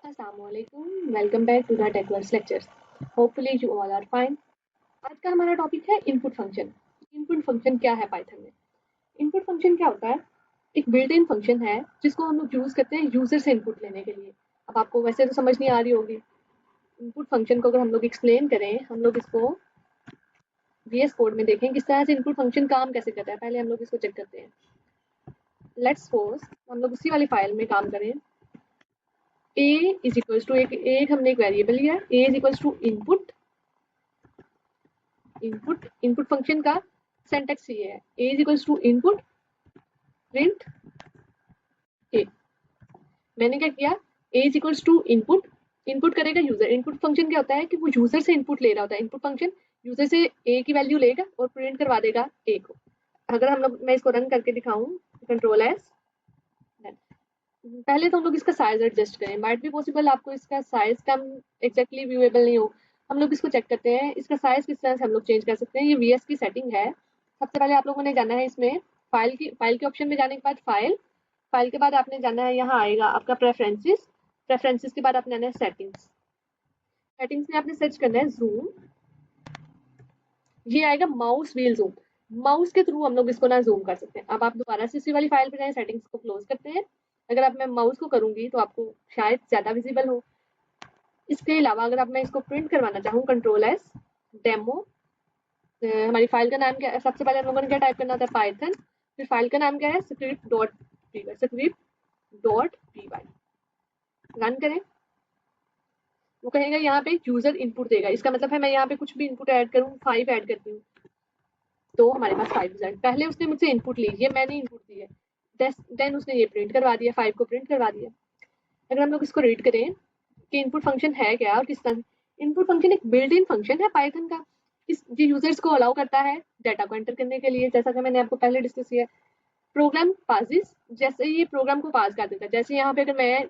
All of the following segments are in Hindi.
Assalamualaikum. Welcome back to the TechWorks lectures. Hopefully you all are fine. आज का हमारा टॉपिक है इनपुट फंक्शन। इनपुट फंक्शन क्या है पाइथन में? इनपुट फंक्शन क्या होता है? एक बिल्ट इन फंक्शन है जिसको हम लोग यूज करते हैं यूजर से इनपुट लेने के लिए। अब आपको वैसे तो समझ नहीं आ रही होगी। इनपुट फंक्शन को अगर हम लोग एक्सप्लेन करें, हम लोग इसको VS कोड में देखें किस तरह से इनपुट फंक्शन काम कैसे करता है। पहले हम लोग इसको चेक करते हैं। लेट्स सपोज हम लोग उसी वाली फाइल में काम करें। a इज इक्वल्स टू एक हमने एक वेरिएबल लिया। a is equals to input input function का सिंटैक्स ये है, a is equals to input print a। मैंने क्या किया, a is equals to input करेगा यूजर। इनपुट फंक्शन क्या होता है कि वो यूजर से इनपुट ले रहा होता है। इनपुट फंक्शन यूजर से a की वैल्यू लेगा और प्रिंट करवा देगा a को। अगर हम लोग मैं इसको रन करके दिखाऊं, कंट्रोल एस, पहले तो हम लोग इसका साइज एडजस्ट करें। माइट भी पॉसिबल आपको इसका साइज कम एग्जैक्टली व्यूएबल नहीं हो। हम लोग इसको चेक करते हैं इसका साइज किस तरह से हम लोग चेंज कर सकते हैं। ये VS की सेटिंग है। सबसे पहले आप लोगों ने जाना है इसमें फाइल के ऑप्शन में जाने के बाद फाइल के बाद आपने जाना है, यहाँ आएगा आपका प्रेफरेंसेस के बाद आपने जाना है सेटिंग्स में आपने सर्च करना है जूम। ये आएगा माउस व्हील जूम। माउस के थ्रू हम लोग इसको ना जूम कर सकते हैं। अब आप दोबारा से इसी वाली फाइल पे जाए, सेटिंग्स को क्लोज करते हैं। अगर आप मैं माउस को करूंगी तो आपको शायद ज्यादा विजिबल हो। इसके अलावा अगर आप मैं इसको प्रिंट करवाना चाहूँ, कंट्रोल एस डेमो। हमारी फाइल का नाम क्या है? सबसे पहले हम लोगों ने क्या टाइप करना होता है, पाइथन। फिर फाइल का नाम क्या है, script.py। रन करें। वो कहेगा यहाँ पे यूजर इनपुट देगा। इसका मतलब है मैं यहाँ पे कुछ भी इनपुट ऐड करूँ, 5 ऐड करती हूँ तो हमारे पास 5 रिजल्ट। पहले उसने मुझसे इनपुट ली, ये मैंने इनपुट दी है, देन उसने ये प्रिंट करवा दिया, 5 को प्रिंट करवा दिया। अगर हम लोग इसको रीड करें कि इनपुट फंक्शन है क्या और किस तरह। इनपुट फंक्शन एक बिल्ट इन फंक्शन है पाइथन का। ये यूजर्स को अलाउ करता है डाटा को एंटर करने के लिए, जैसा कि मैंने आपको पहले डिस्कस किया। प्रोग्राम पासिस, जैसे ये प्रोग्राम को पास कर देता है। जैसे यहाँ पे अगर मैं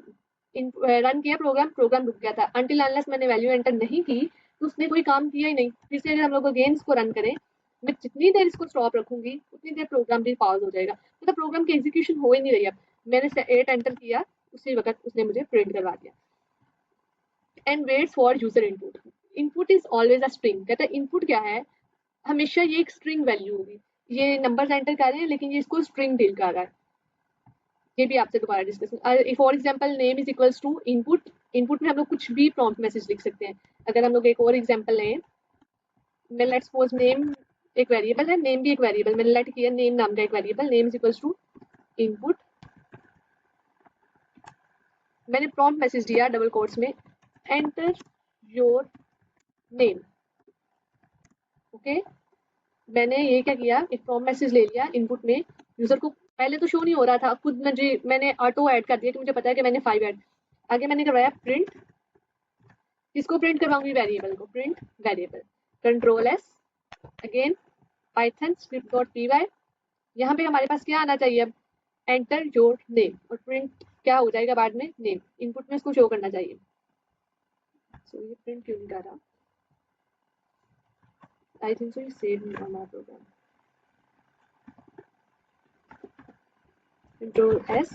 रन किया प्रोग्राम रुक गया था। अनटिल अनलेस मैंने वैल्यू एंटर नहीं की तो उसने कोई काम किया ही नहीं। फिर से अगर हम लोग अगेन इसको रन करें, मैं जितनी देर इसको स्टॉप रखूंगी उतनी देर प्रोग्राम भी पॉज हो जाएगा। मतलब प्रोग्राम की एग्जीक्यूशन हो ही नहीं रही। अब मैंने 8 एंटर किया, उसी वक्त उसने मुझे प्रिंट करवा दिया। And waits for user input. Input is always a string. कहता है इनपुट क्या है, हमेशा ये एक स्ट्रिंग वैल्यू होगी। ये नंबर्स एंटर कर रहे हैं लेकिन ये इसको स्ट्रिंग डील कर रहा है। ये भी आपसे दोबारा discuss. For example name is equals to input में हम लोग कुछ भी प्रॉम्प्ट मैसेज लिख सकते हैं। अगर हम लोग एक और एग्जांपल लें, मैं लेट्स सपोज नेम एक वेरिएबल है, नेम भी एक वेरिएबल मैंने लेट किया, नेम नाम का एक variable, name is equals to input. मैंने प्रॉम्प्ट मैसेज दिया डबल कोट्स में, एंटर योर नेम। ओके, मैंने ये क्या किया, एक प्रॉम्प्ट मैसेज ले लिया इनपुट में। यूजर को पहले तो शो नहीं हो रहा था, खुद मैंने ऑटो ऐड कर दिया कि मुझे पता है कि मैंने 5 ऐड। आगे मैंने करवाया प्रिंट, किसको प्रिंट करवाऊंगी, वेरिएबल को। Print variable, control S, again Python script.py। यहाँ पे हमारे पास क्या आना चाहिए अब, एंटर योर नेम, और प्रिंट क्या हो जाएगा बाद में, नेम। इनपुट में इसको शो करना चाहिए। सो ये प्रिंट क्यों नहीं कर रहा, आई थिंक सो ये सेव नहीं करना प्रोग्राम। कंट्रोल एस,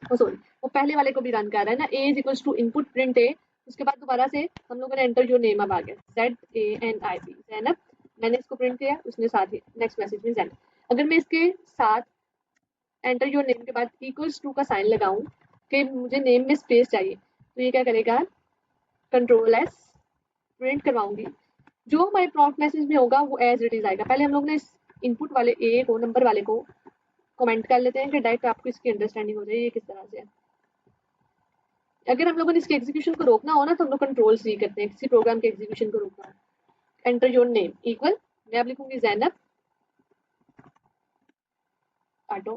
सॉरी वो पहले वाले को भी रन कर रहा है ना। A is equals to input print A. उसके बाद दोबारा से हम लोगों ने एंटर योर नेम अब आ गया, ZANIB, जैनब। मैंने इसको प्रिंट किया, उसने साथ ही नेक्स्ट मैसेज में जैनब। अगर मैं इसके साथ एंटर योर नेम के बाद इक्वल्स टू का साइन लगाऊं कि मुझे नेम में स्पेस चाहिए, तो ये क्या करेगा, कंट्रोल एस, प्रिंट करवाऊंगी। जो हमारे प्रॉम्प्ट मैसेज में होगा वो एज इट इज आएगा। पहले हम लोग ने इस इनपुट वाले ए को, नंबर वाले को कमेंट कर लेते हैं कि डायरेक्ट आपको इसकी अंडरस्टैंडिंग हो जाए ये किस तरह से है। अगर हम लोगों ने इसके एग्जीक्यूशन को रोकना हो ना तो हम लोग कंट्रोल सी करते हैं, किसी प्रोग्राम के एग्जीक्यूशन को रोकना हो। एंटर योर नेम इक्वल, मैं अब लिखूंगी जैनब, ऑटो,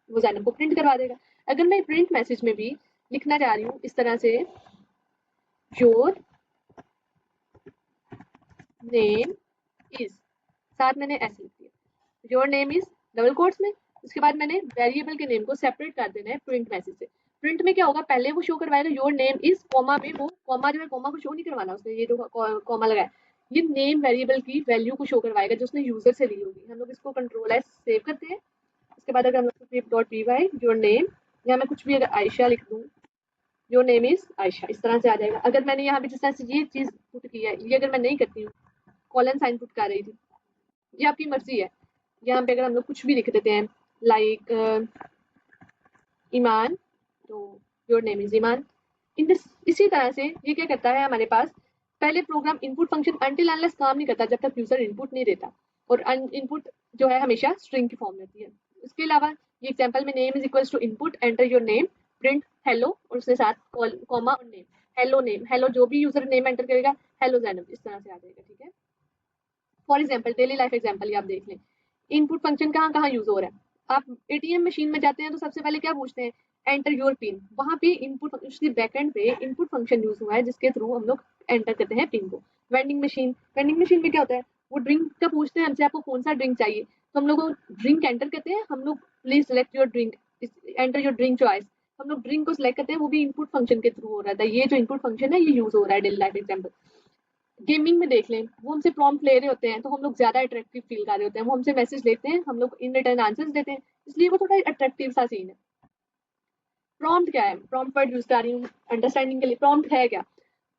वो जैनब को प्रिंट करवा देगा। अगर मैं प्रिंट मैसेज में भी लिखना चाह रही हूँ इस तरह से, योर नेम इज, साथ मैंने ऐसे लिख दिया, your name is double quotes में। उसके बाद मैंने वेरिएबल के नेम को सेपरेट कर देना है प्रिंट मैसेज से। प्रिंट में क्या होगा, पहले वो शो करवाएगा योर नेम इज, कॉमा में वो कॉमा जो है, कॉमा को शो नहीं करवाना उसने, ये जो कॉमा लगाया, ये नेम वेरिएबल की वैल्यू को शो करवाएगा जो उसने यूजर से ली होगी। हम लोग इसको कंट्रोल एस सेव करते हैं। उसके बाद अगर हम लोग script.py योर नेम यहाँ मैं कुछ भी अगर आयशा लिख दूँ, योर नेम इज आयशा, इस तरह से आ जाएगा। अगर मैंने यहाँ पे जिस तरह से ये चीज़ पुट की है, ये अगर मैं नहीं करती हूँ, कॉलन साइन पुट कर रही थी, ये आपकी मर्जी है। यहाँ पे अगर हम लोग कुछ भी लिख देते हैं लाइक ईमान, तो योर नेम इज ईमान। इसी तरह से ये क्या करता है हमारे पास, पहले program input function until unless काम नहीं करता जब तक यूजर इनपुट नहीं देता, और इनपुट जो है हमेशा स्ट्रिंग की फॉर्म में होती है। इसके अलावा ये एग्जांपल में name is equals to input, enter your name, print hello और उसके साथ कॉमा और नेम, हेलो नेम, हेलो जो भी यूजर नेम एंटर करेगा, हेलो जैनब, इस तरह से आ जाएगा। ठीक है, for example daily life example ही आप देख लें, इनपुट फंक्शन कहाँ कहाँ यूज हो रहा है। आप एटीएम मशीन में जाते हैं तो सबसे पहले क्या पूछते हैं, एंटर योर पिन, वहां पे इनपुट उसकी बैकएंड पे इनपुट फंक्शन यूज हुआ है जिसके थ्रू हम लोग एंटर करते हैं पिन को। वेंडिंग मशीन में क्या होता है, वो ड्रिंक का पूछते हैं हमसे, आपको कौन सा ड्रिंक चाहिए, तो हम लोग ड्रिंक एंटर करते हैं, हम लोग please select your drink, enter your drink choice, हम लोग ड्रिंक को सिलेक्ट करते हैं, वो भी इनपुट फंक्शन के थ्रू हो रहा था। ये जो इनपुट फंक्शन है ये यूज हो रहा है डेली लाइफ एग्जाम्पल। गेमिंग में देख लें, वो हमसे प्रॉम्प्ट ले रहे होते हैं तो हम लोग ज्यादा अट्रैक्टिव फील कर रहे होते हैं, वो हमसे मैसेज लेते हैं, हम लोग इन रिटर्न आंसर्स देते हैं, इसलिए वो थोड़ा अट्रैक्टिव सा सीन है। प्रॉम्प्ट क्या है, प्रॉम्प्ट वर्ड यूज कर रही हूँ अंडरस्टैंडिंग के लिए। प्रॉम्प्ट है क्या,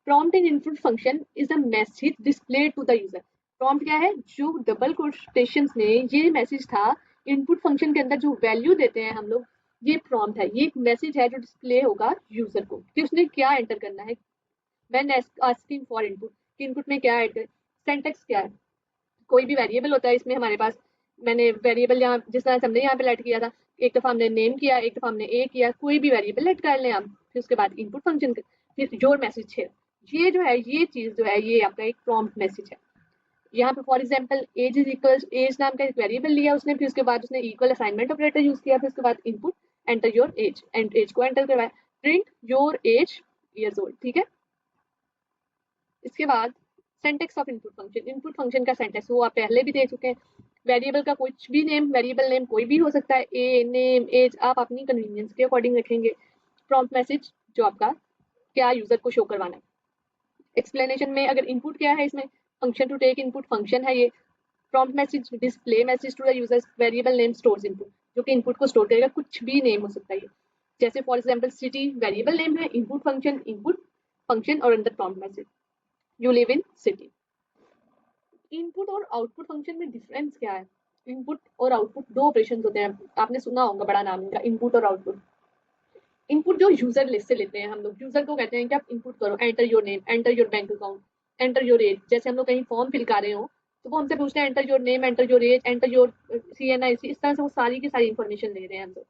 prompt in input function is a message display to the user. Prompt क्या है, जो डबल कोटेशन में ये मैसेज था इनपुट फंक्शन के अंदर जो वैल्यू देते हैं हम लोग, ये प्रॉम्प्ट है, ये एक मैसेज है जो डिस्प्ले होगा यूजर को कि उसने क्या एंटर करना है। व्हेन आस्किंग फॉर इनपुट, कि इनपुट में क्या ऐड करें। सिंटैक्स क्या है, कोई भी वेरिएबल होता है इसमें हमारे पास, मैंने वेरिएबल यहाँ जिस तरह से हमने यहाँ पे लेट किया था, एक दफा हमने नेम किया, एक दफा हमने ए किया, कोई भी वेरिएबल लेट कर लें हम, फिर उसके बाद इनपुट फंक्शन, फिर योर मैसेज है, ये जो है ये चीज जो है ये आपका एक प्रॉम्प्ट मैसेज है। यहाँ पे for example age is equal, age नाम का एक वेरिएबल लिया उसने, फिर उसके बाद उसने इक्वल असाइनमेंट ऑपरेटर यूज किया, फिर उसके बाद input enter your age, and age को एंटर करवाया, print your age years old. ठीक है, इसके बाद syntax of input function, input function का सिंटैक्स वो आप पहले भी देख चुके हैं। वेरिएबल का कुछ भी नेम, वेरिएबल नेम कोई भी हो सकता है, ए नेम एज, आप अपनी कन्वीनियंस के अकॉर्डिंग रखेंगे। प्रॉम्प्ट मैसेज जो आपका क्या यूजर को शो करवाना है। एक्सप्लेनेशन में अगर इनपुट क्या है, इसमें function to take input function है ये। Prompt message display message to the users, variable name stores input, जो कि इनपुट को स्टोर करेगा, कुछ भी नेम हो सकता है ये। जैसे for example city variable name है, इनपुट फंक्शन और अंदर prompt message, you live in city. Input और आउटपुट फंक्शन में डिफरेंस क्या है, इनपुट और आउटपुट दो ऑपरेशन होते हैं, आपने सुना होगा बड़ा नाम इनका, इनपुट और आउटपुट। इनपुट जो यूजर लिस्ट से लेते हैं हम लोग, यूजर को कहते हैं कि आप इनपुट करो, enter your name, enter your bank account, enter your as. जैसे हम लोग कहीं फॉर्म फिल कर रहे हो तो वो हमसे पूछते हैं enter your name, enter your as, enter your CNIC, इस तरह से वो सारी की सारी इन्फॉर्मेशन ले रहे हैं हम लोग।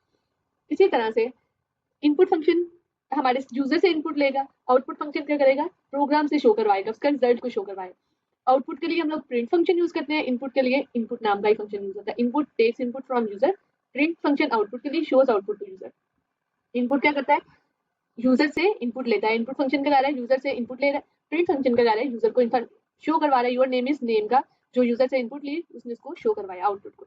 इसी तरह से इनपुट फंक्शन हमारे यूजर से इनपुट लेगा, आउटपुट फंक्शन क्या करेगा, प्रोग्राम से शो करवाएगा, उसका रिजल्ट को शो करवाएगा। आउटपुट के लिए हम लोग प्रिंट फंक्शन यूज करते हैं, इनपुट के लिए इनपुट नाम का ही फंक्शन यूज होता है। Input takes input from user, print function output के लिए shows output to user. Input क्या करता है, यूजर से इनपुट लेता है, इनपुट फंक्शन का कार्य है यूजर से इनपुट ले रहा है, प्रिंट फंक्शन का कार्य है यूजर को शो करवा रहा है, योर नेम इज नेम का जो यूजर से इनपुट ली उसने उसको शो करवाया आउटपुट को।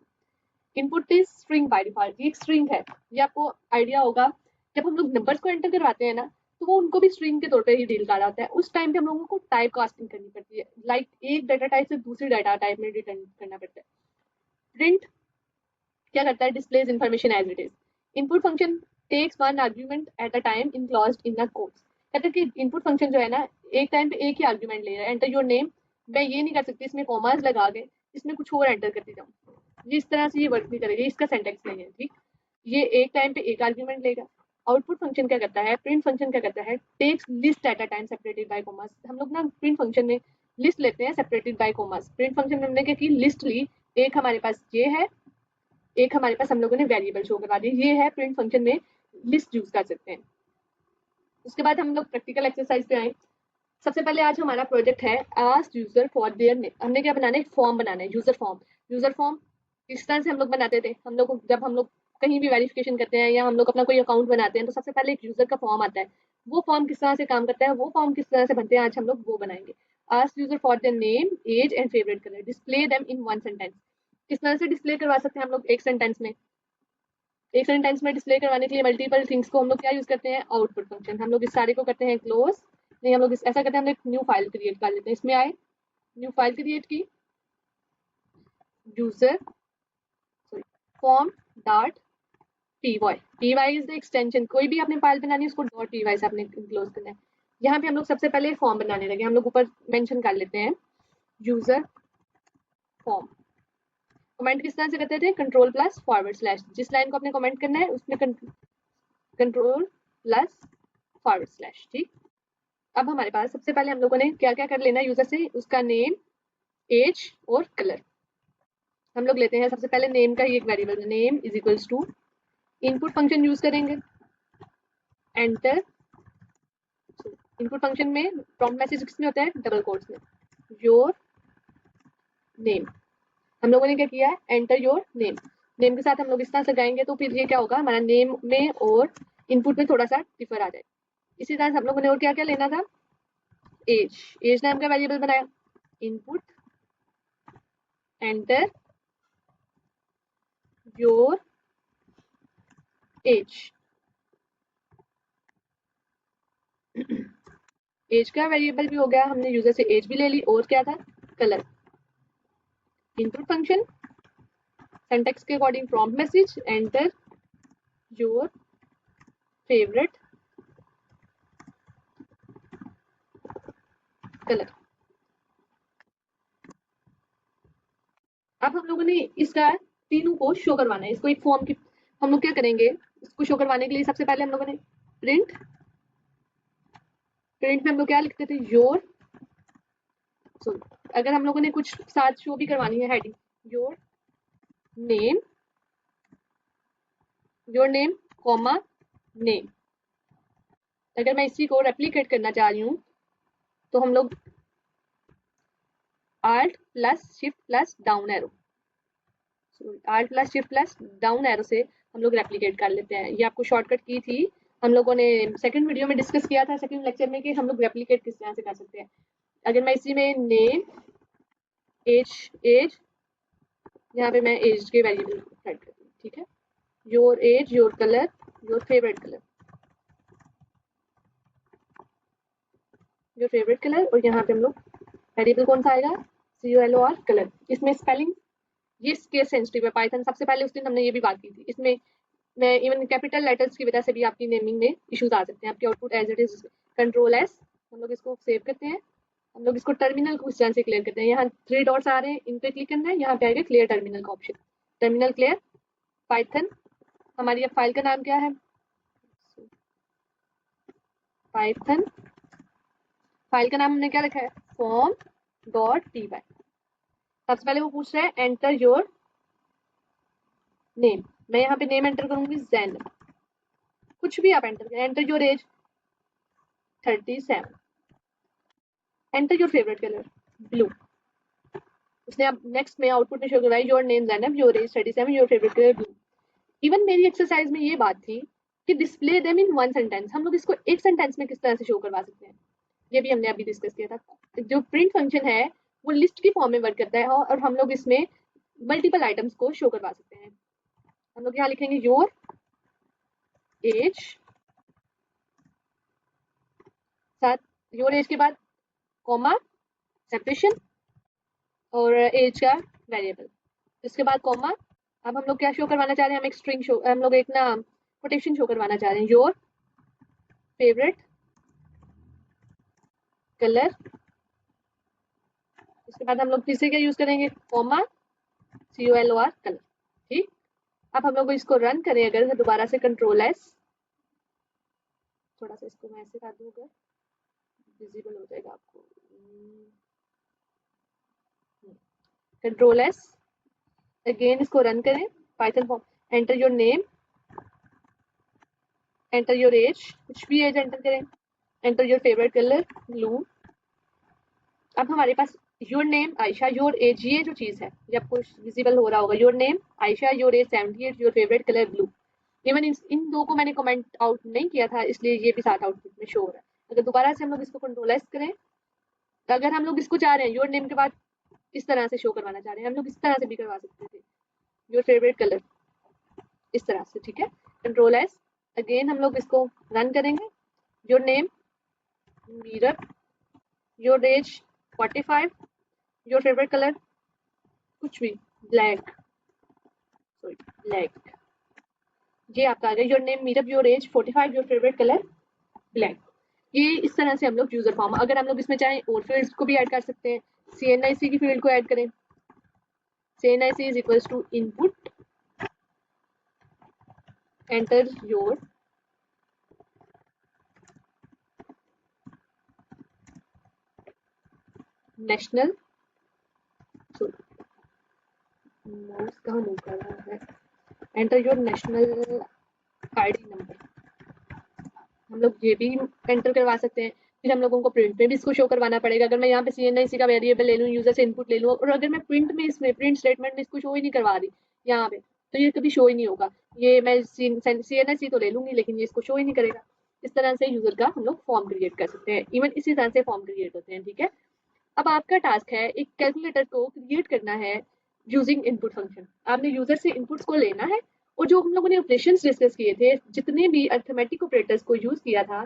Input is string by default, ये एक स्ट्रिंग है, ये आपको आइडिया होगा। जब हम लोग नंबर्स को एंटर करवाते हैं ना, तो वो उनको भी स्ट्रिंग के तौर पे ही डील कर रहा होता है। उस टाइम पे हम लोगों को टाइप कास्टिंग करनी पड़ती है, लाइक एक डाटा टाइप से दूसरी डाटा टाइप में रिटर्न करना पड़ता है। प्रिंट क्या करता है, displays information as it is. Input function takes one argument at a time enclosed in the codes. कहते हैं कि इनपुट फंक्शन जो है ना, एक टाइम पे एक ही आर्ग्यूमेंट ले रहा है, एंटर योर नेम, मैं ये नहीं कर सकती इसमें कॉमास लगा के इसमें कुछ और एंटर करती जाऊँ, ये इस तरह से ये वर्क नहीं करेगा, इसका सेंटेक्स नहीं है। ठीक, ये एक टाइम पे एक आर्ग्यूमेंट लेगा। आउटपुट फंक्शन क्या करता है, प्रिंट फंक्शन क्या करता है, takes list at a time separated by commas. हम लोग ना प्रिंट फंक्शन में लिस्ट लेते हैं separated by commas. Print function में हमने क्या की, लिस्ट ली, एक हमारे पास ये है, एक हमारे पास हम लोगों ने वेरिएबल शो करवा दी, ये है प्रिंट फंक्शन में लिस्ट यूज कर सकते हैं। उसके बाद हम लोग प्रैक्टिकल एक्सरसाइज पे आए। सबसे पहले आज हमारा प्रोजेक्ट है ask user for their name. हमने क्या बनाना है, एक फॉर्म बनाना है, यूजर फॉर्म। यूजर फॉर्म इस तरह से हम लोग बनाते थे, हम लोग जब हम लोग कहीं भी वेरिफिकेशन करते हैं या हम लोग अपना कोई अकाउंट बनाते हैं तो सबसे पहले एक यूजर का फॉर्म आता है। वो फॉर्म किस तरह से काम करता है, वो फॉर्म किस तरह से बनते हैं, आज हम लोग वो बनाएंगे। Ask user for their name, age and favourite colour, display them in one sentence. किस तरह से डिस्प्ले करवा सकते हैं हम लोग एक सेंटेंस में, एक सेंटेंस में डिस्प्ले करवाने के लिए मल्टीपल थिंग्स को हम लोग क्या यूज करते हैं, आउटपुट फंक्शन। हम लोग इस सारे को करते हैं क्लोज, नहीं हम लोग ऐसा करते हैं, हम एक न्यू फाइल क्रिएट कर लेते हैं। इसमें आए, न्यू फाइल क्रिएट की, user sorry form dot py is the extension. कोई भी आपने फाइल बनानी है उसको .py से आपने क्लोज करना है। यहाँ पे हम लोग सबसे पहले फॉर्म बनाने लगे, हम लोग ऊपर मेंशन कर लेते हैं यूजर फॉर्म। कमेंट किस तरह से करते थे, कंट्रोल प्लस फॉरवर्ड स्लैश, जिस लाइन को आपने कमेंट करना है उसमें कंट्रोल प्लस फॉरवर्ड स्लैश। ठीक, अब हमारे पास सबसे पहले हम लोगों ने क्या क्या कर लेना है यूजर से, उसका नेम, एज और कलर। हम लोग लेते हैं सबसे पहले नेम का ही एक variable, name is equals to, input function use करेंगे, एंटर। इनपुट फंक्शन में प्रॉम्प्ट मैसेज किसमें होता है, डबल कोट्स में, योर नेम। हम लोगों ने क्या किया है, एंटर योर नेम। नेम के साथ हम लोग इस तरह से लगाएंगे तो फिर ये क्या होगा, हमारा नेम में और इनपुट में थोड़ा सा डिफर आ जाए। इसी तरह से हम लोगों ने और क्या क्या लेना था, एज। एज नाम का वेरिएबल बनाया, input enter your age. Age का वेरिएबल भी हो गया, हमने यूजर से एज भी ले ली। और क्या था, कलर। इनपुट फंक्शन सिंटैक्स के according prompt message, enter your favourite colour. अब हम लोगों ने इसका तीनों को शो करवाना है, इसको एक फॉर्म की हम लोग क्या करेंगे, इसको शो करवाने के लिए सबसे पहले हम लोगों ने प्रिंट में हम लोग क्या लिखते थे, योर। अगर हम लोगों ने कुछ साथ शो भी करवानी है heading, your name comma name. अगर मैं इसी को रेप्लिकेट करना चाह रही हूँ तो हम लोग Alt plus shift plus down arrow, Alt plus shift plus down arrow से हम लोग रेप्लिकेट कर लेते हैं। ये आपको शॉर्टकट की थी, हम लोगों ने सेकंड वीडियो में डिस्कस किया था, सेकंड लेक्चर में, कि हम लोग रेप्लिकेट किस तरह से कर सकते हैं। अगर मैं इसी में नेम एज यहाँ पे मैं एज के वेरिएबल सेट करती हूँ, ठीक है, your age, your colour, your favourite colour, और यहाँ पे हम लोग वेरिएबल कौन सा आएगा, COLOR कलर। इसमें स्पेलिंग ये केस सेंसिटिव है, पाइथन सबसे पहले उस दिन हमने ये भी बात की थी। इसमें मैं इवन कैपिटल लेटर्स की वजह से भी आपकी नेमिंग में इश्यूज आ सकते हैं, आपकी output as it is control S. हम लोग इसको सेव करते हैं, हम लोग इसको टर्मिनल को उस तरह से क्लियर करते हैं। यहाँ 3 डॉट्स आ रहे हैं, इन पे क्लिक करना है, यहाँ पे आएगा क्लियर टर्मिनल का ऑप्शन, टर्मिनल क्लियर पाइथन। हमारी अब फाइल का नाम क्या है, पाइथन। फाइल का नाम हमने क्या लिखा है, form.py। सबसे पहले वो पूछ रहा है एंटर योर नेम, मैं यहाँ पे नेम एंटर करूंगी जैन, कुछ भी आप एंटर करें। Enter your as 37, enter your favourite colour blue. उसने अब नेक्स्ट में आउटपुट में शो करवाई, your name Zainab, your age 37, your favourite colour blue. Even मेरी एक्सरसाइज में ये बात थी कि display them in one sentence, हम लोग इसको एक सेंटेंस में किस तरह से शो करवा सकते हैं, ये भी हमने अभी डिस्कस किया था। जो प्रिंट फंक्शन है वो लिस्ट की फॉर्म में वर्क करता है, और हम लोग इसमें मल्टीपल आइटम्स को शो करवा सकते हैं। हम लोग यहाँ लिखेंगे योर एज, साथ योर एज के बाद कॉमा सेपरेशन और एज का वेरिएबल, इसके बाद कॉमा। अब हम लोग क्या शो करवाना चाह रहे हैं, हम एक स्ट्रिंग शो, हम लोग एक ना कोटेशन शो करवाना चाह रहे हैं, योर फेवरेट कलर। इसके बाद हम लोग फिर से क्या यूज करेंगे, कॉमा COLOR कलर। ठीक, अब हम लोग इसको रन करें अगर, दोबारा से कंट्रोल एस, थोड़ा सा इसको मैं ऐसे कर दूं, अगर विजिबल हो जाएगा आपको, कंट्रोल एस, अगेन इसको रन करें, Python form, enter your name, enter your age, कुछ भी एज एंटर करें, enter your favourite colour blue. अब हमारे पास your name Ayesha, your age, ये जो चीज है ये आपको विजिबल हो रहा होगा, your name Ayesha, your as 78, your favourite colour blue. Even in दो को मैंने कमेंट आउट नहीं किया था, इसलिए ये भी साथ आउटपुट में शो हो रहा है। अगर दोबारा से हम लोग इसको कंट्रोल एस करें, तो अगर हम लोग इसको चाह रहे हैं योर नेम के बाद इस तरह से शो करवाना चाह रहे हैं, हम लोग इस तरह से भी करवा सकते थे, योर फेवरेट कलर, इस तरह से। ठीक है, कंट्रोल एस, अगेन हम लोग इसको रन करेंगे, your name mirror, your age 45, your favourite colour कुछ भी ब्लैक, सॉरी ब्लैक, ये आपका आ गया your name meetup your age 45 your favourite colour black. ये इस तरह से हम लोग यूजर फॉर्म, अगर हम लोग इसमें चाहें और फील्ड्स को भी ऐड कर सकते हैं, CNIC की फील्ड को ऐड करें। CNIC is equals to input, enter your national, mouse कहाँ मूव कर रहा है, enter your national ID number. हम लोग ये भी एंटर करवा सकते हैं। फिर हम लोगों को प्रिंट में भी इसको शो करवाना पड़ेगा। अगर मैं यहाँ पे CNIC का वेरिएबल ले लूँ, यूजर से इनपुट ले लूँ, और अगर मैं प्रिंट में इसमें प्रिंट स्टेटमेंट में इसको शो ही नहीं करवा रही यहाँ पे, तो ये कभी शो ही नहीं होगा। ये मैं CNIC तो ले लूंगी लेकिन ये इसको शो ही नहीं करेगा। इस तरह से यूजर का हम लोग फॉर्म क्रिएट कर सकते हैं। इवन इसी तरह से फॉर्म क्रिएट होते हैं। ठीक है, अब आपका टास्क है एक कैलकुलेटर को क्रिएट करना है यूजिंग इनपुट फंक्शन। आपने यूजर से इनपुट्स को लेना है, और जो हम लोगों ने ऑपरेशंस डिस्कस किए थे, जितने भी अर्थमेटिक ऑपरेटर्स को यूज किया था,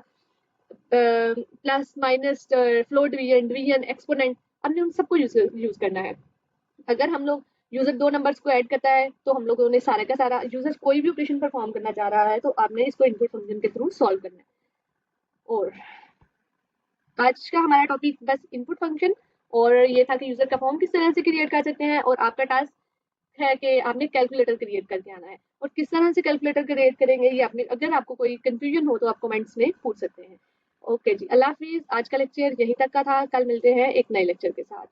plus minus float division division exponent, हमने उन सबको यूज करना है। अगर हम लोग यूजर दो नंबर्स को ऐड करता है तो हम लोगों ने सारा का सारा, यूजर कोई भी ऑपरेशन परफॉर्म करना चाह रहा है तो आपने इसको इनपुट फंक्शन के थ्रू सॉल्व करना है। और आज का हमारा टॉपिक बस इनपुट फंक्शन और ये था कि यूजर का फॉर्म किस तरह से क्रिएट कर सकते हैं, और आपका टास्क है कि आपने कैलकुलेटर क्रिएट करके आना है। और किस तरह से कैलकुलेटर क्रिएट करेंगे ये आपने, अगर आपको कोई कंफ्यूजन हो तो आप कमेंट्स में पूछ सकते हैं। ओके जी, अल्लाह हाफिज। आज का लेक्चर यहीं तक का था, कल मिलते हैं एक नए लेक्चर के साथ।